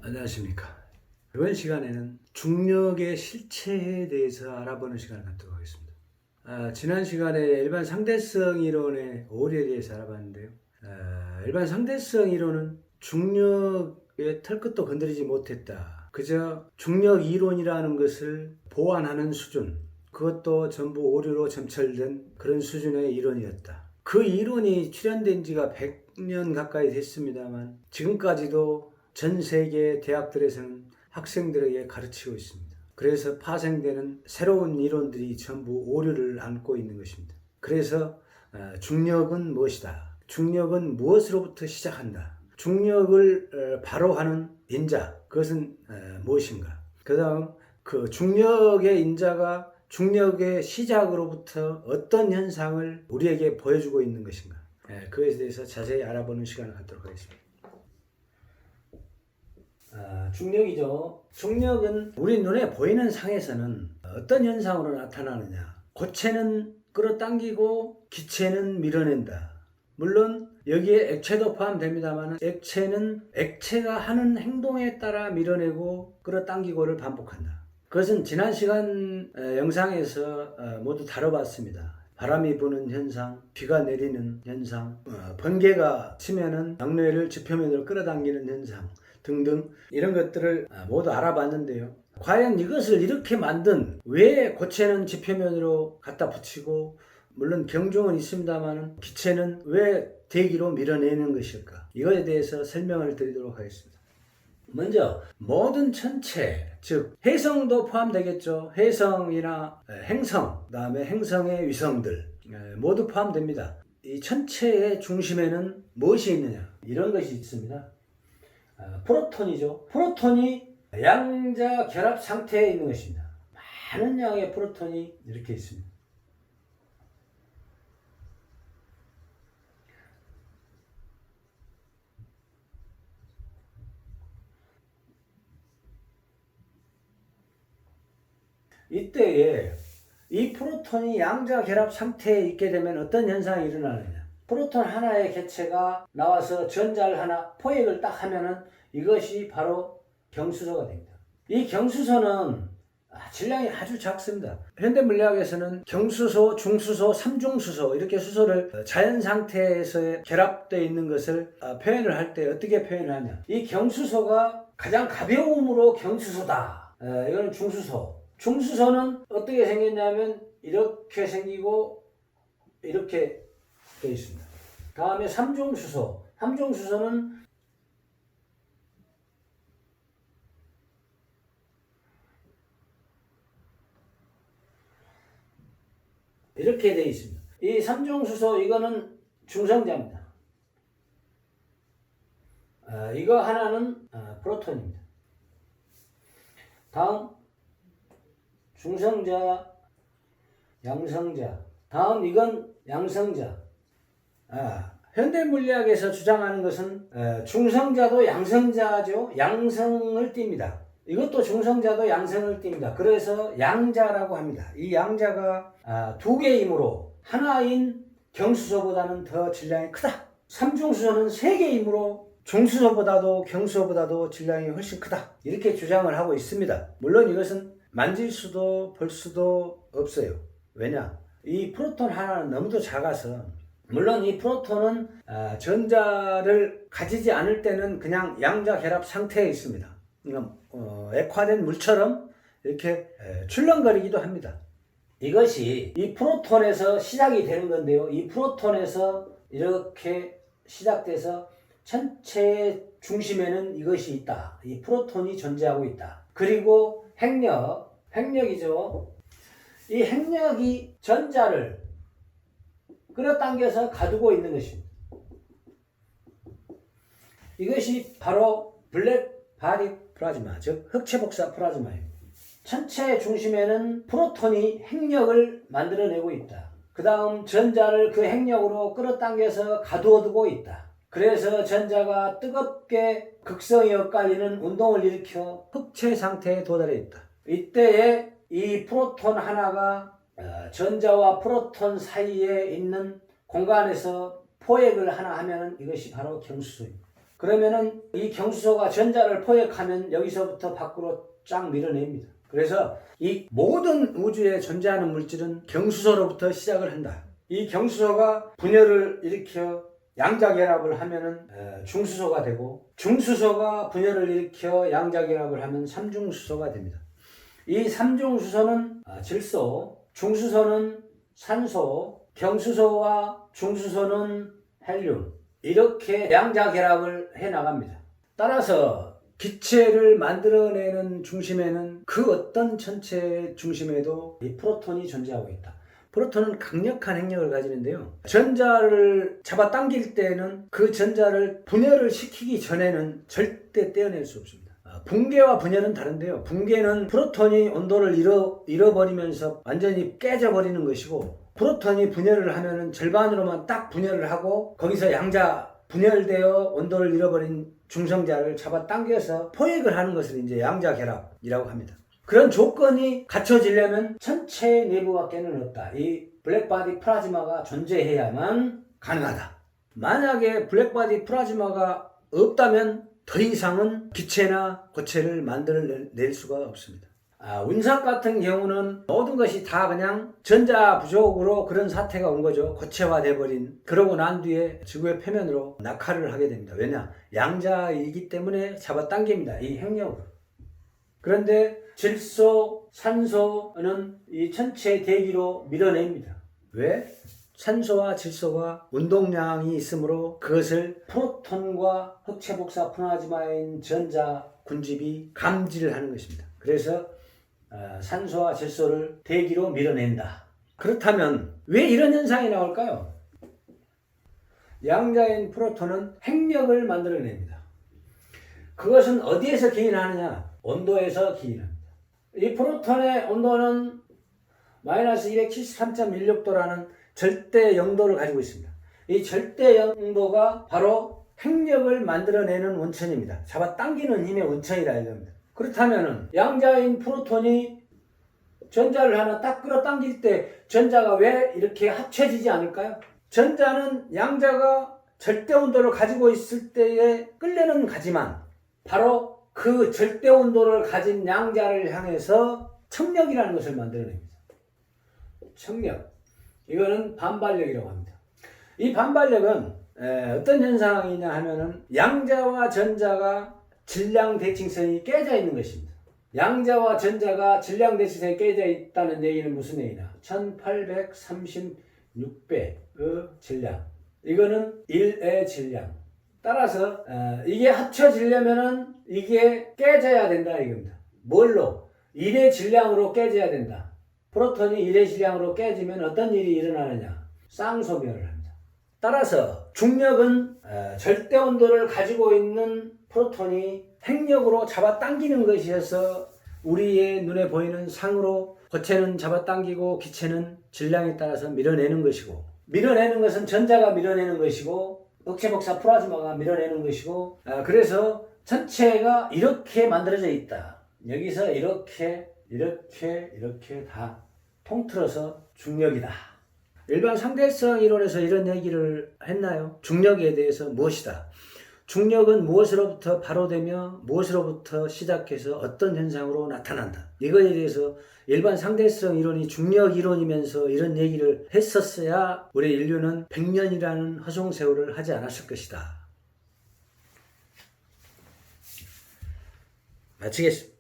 안녕하십니까. 이번 시간에는 중력의 실체에 대해서 알아보는 시간을 갖도록 하겠습니다. 지난 시간에 일반 상대성 이론의 오류에 대해서 알아봤는데요. 일반 상대성 이론은 중력의 털끝도 건드리지 못했다. 그저 중력 이론이라는 것을 보완하는 수준, 그것도 전부 오류로 점철된 그런 수준의 이론이었다. 그 이론이 출현된 지가 100년 가까이 됐습니다만 지금까지도 전 세계 대학들에서는 학생들에게 가르치고 있습니다. 그래서 파생되는 새로운 이론들이 전부 오류를 안고 있는 것입니다. 그래서 중력은 무엇이다? 중력은 무엇으로부터 시작한다? 중력을 바로 하는 인자, 그것은 무엇인가? 그 다음 그 중력의 인자가 중력의 시작으로부터 어떤 현상을 우리에게 보여주고 있는 것인가? 그것에 대해서 자세히 알아보는 시간을 갖도록 하겠습니다. 중력이죠. 중력은 우리 눈에 보이는 상에서는 어떤 현상으로 나타나느냐? 고체는 끌어당기고 기체는 밀어낸다. 물론 여기에 액체도 포함됩니다만 액체는 액체가 하는 행동에 따라 밀어내고 끌어당기고를 반복한다. 그것은 지난 시간 영상에서 모두 다뤄봤습니다. 바람이 부는 현상, 비가 내리는 현상, 번개가 치면은 양뇌를 지표면으로 끌어당기는 현상 등등 이런 것들을 모두 알아봤는데요. 과연 이것을 이렇게 만든 왜 고체는 지표면으로 갖다 붙이고 물론 경중은 있습니다만 기체는 왜 대기로 밀어내는 것일까? 이것에 대해서 설명을 드리도록 하겠습니다. 먼저 모든 천체, 즉 해성도 포함되겠죠. 해성이나 행성, 그 다음에 행성의 위성들 모두 포함됩니다. 이 천체의 중심에는 무엇이 있느냐? 이런 것이 있습니다. 프로톤이죠. 프로톤이 양자 결합 상태에 있는 것입니다. 많은 양의 프로톤이 이렇게 있습니다. 이때에 이 프로톤이 양자 결합 상태에 있게 되면 어떤 현상이 일어나느냐? 프로톤 하나의 개체가 나와서 전자를 하나 포획을 딱 하면은 이것이 바로 경수소가 됩니다. 이 경수소는 질량이 아주 작습니다. 현대물리학에서는 경수소, 중수소, 삼중수소 이렇게 수소를 자연 상태에서 결합되어 있는 것을 표현을 할 때 어떻게 표현을 하냐? 이 경수소가 가장 가벼움으로 경수소다. 이거는 중수소. 중수소는 어떻게 생겼냐면 이렇게 생기고 이렇게 되어 있습니다. 다음에 삼중수소. 삼중수소는 이렇게 되어 있습니다. 이 삼중수소 이거는 중성자입니다. 이거 하나는 프로톤입니다. 다음 중성자, 양성자. 다음 이건 양성자. 현대물리학에서 주장하는 것은 중성자도 양성자죠. 양성을 띱니다. 이것도 중성자도 양성을 띱니다. 그래서 양자라고 합니다. 이 양자가 두 개이므로 하나인 경수소보다는 더 질량이 크다. 삼중수소는 세 개이므로 중수소보다도 경수소보다도 질량이 훨씬 크다. 이렇게 주장을 하고 있습니다. 물론 이것은 만질 수도 볼 수도 없어요. 왜냐? 이 프로톤 하나는 너무도 작아서 물론 이 프로톤은 전자를 가지지 않을 때는 그냥 양자 결합 상태에 있습니다. 액화된 물처럼 이렇게 출렁거리기도 합니다. 이것이 이 프로톤에서 시작이 되는 건데요. 이 프로톤에서 이렇게 시작돼서 천체의 중심에는 이것이 있다. 이 프로톤이 존재하고 있다. 그리고 핵력이죠. 이 핵력이 전자를 끌어당겨서 가두고 있는 것입니다. 이것이 바로 블랙 바디 플라즈마, 즉 흑체복사 플라즈마입니다. 천체의 중심에는 프로톤이 핵력을 만들어내고 있다. 그 다음 전자를 그 핵력으로 끌어당겨서 가두어두고 있다. 그래서 전자가 뜨겁게 극성이 엇갈리는 운동을 일으켜 흑체 상태에 도달해 있다. 이때에 이 프로톤 하나가 전자와 프로톤 사이에 있는 공간에서 포획을 하나 하면 이것이 바로 경수소입니다. 그러면은 이 경수소가 전자를 포획하면 여기서부터 밖으로 쫙 밀어냅니다. 그래서 이 모든 우주에 존재하는 물질은 경수소로부터 시작을 한다. 이 경수소가 분열을 일으켜 양자결합을 하면은 중수소가 되고, 중수소가 분열을 일으켜 양자결합을 하면 삼중수소가 됩니다. 이 삼중수소는 질소, 중수소는 산소, 경수소와 중수소는 헬륨, 이렇게 양자결합을 해 나갑니다. 따라서 기체를 만들어내는 중심에는 그 어떤 천체의 중심에도 이 프로톤이 존재하고 있다. 프로톤은 강력한 핵력을 가지는데요. 전자를 잡아당길 때는 그 전자를 분열을 시키기 전에는 절대 떼어낼 수 없습니다. 붕괴와 분열은 다른데요. 붕괴는 프로톤이 온도를 잃어버리면서 완전히 깨져버리는 것이고, 프로톤이 분열을 하면은 절반으로만 딱 분열을 하고 거기서 양자 분열되어 온도를 잃어버린 중성자를 잡아당겨서 포획을 하는 것을 이제 양자결합이라고 합니다. 그런 조건이 갖춰지려면 천체 내부밖에는 없다. 이 블랙바디 플라즈마가 존재해야만 가능하다. 만약에 블랙바디 플라즈마가 없다면 더 이상은 기체나 고체를 만들어낼 수가 없습니다. 운석 같은 경우는 모든 것이 다 그냥 전자 부족으로 그런 사태가 온 거죠. 고체화돼버린. 그러고 난 뒤에 지구의 표면으로 낙하를 하게 됩니다. 왜냐? 양자이기 때문에 잡아당깁니다. 이 핵력으로. 그런데 질소, 산소는 이 천체 대기로 밀어냅니다. 왜? 산소와 질소가 운동량이 있으므로 그것을 프로톤과 흑체복사 플라즈마인 전자 군집이 감지를 하는 것입니다. 그래서 산소와 질소를 대기로 밀어낸다. 그렇다면 왜 이런 현상이 나올까요? 양자인 프로톤은 핵력을 만들어냅니다. 그것은 어디에서 기인하느냐? 온도에서 기인합니다. 이 프로톤의 온도는 마이너스 273.16도라는 절대 영도를 가지고 있습니다. 이 절대 영도가 바로 핵력을 만들어내는 원천입니다. 잡아당기는 힘의 원천이라 이겁니다. 그렇다면 양자인 프로톤이 전자를 하나 딱 끌어당길 때 전자가 왜 이렇게 합쳐지지 않을까요? 전자는 양자가 절대 온도를 가지고 있을 때에 끌려는 가지만 바로 그 절대 온도를 가진 양자를 향해서 청력이라는 것을 만들어냅니다. 청력. 이거는 반발력이라고 합니다. 이 반발력은 어떤 현상이냐 하면은 양자와 전자가 질량 대칭선이 깨져 있는 것입니다. 양자와 전자가 질량 대칭선이 깨져 있다는 얘기는 무슨 얘기냐? 1836배의 질량. 이거는 1의 질량. 따라서 이게 합쳐지려면은 이게 깨져야 된다 이겁니다. 뭘로? 1의 질량으로 깨져야 된다. 프로톤이 1의 질량으로 깨지면 어떤 일이 일어나느냐? 쌍소멸을 합니다. 따라서 중력은 절대 온도를 가지고 있는 프로톤이 핵력으로 잡아당기는 것이어서 우리의 눈에 보이는 상으로 고체는 잡아당기고 기체는 질량에 따라서 밀어내는 것이고, 밀어내는 것은 전자가 밀어내는 것이고 흑체복사 플라즈마가 밀어내는 것이고, 그래서 전체가 이렇게 만들어져 있다. 여기서 이렇게 다 통틀어서 중력이다. 일반 상대성 이론에서 이런 얘기를 했나요? 중력에 대해서 무엇이다? 중력은 무엇으로부터 발호되며 무엇으로부터 시작해서 어떤 현상으로 나타난다. 이거에 대해서 일반 상대성 이론이 중력 이론이면서 이런 얘기를 했었어야 우리 인류는 100년이라는 허송세월을 하지 않았을 것이다. 마치겠습니다.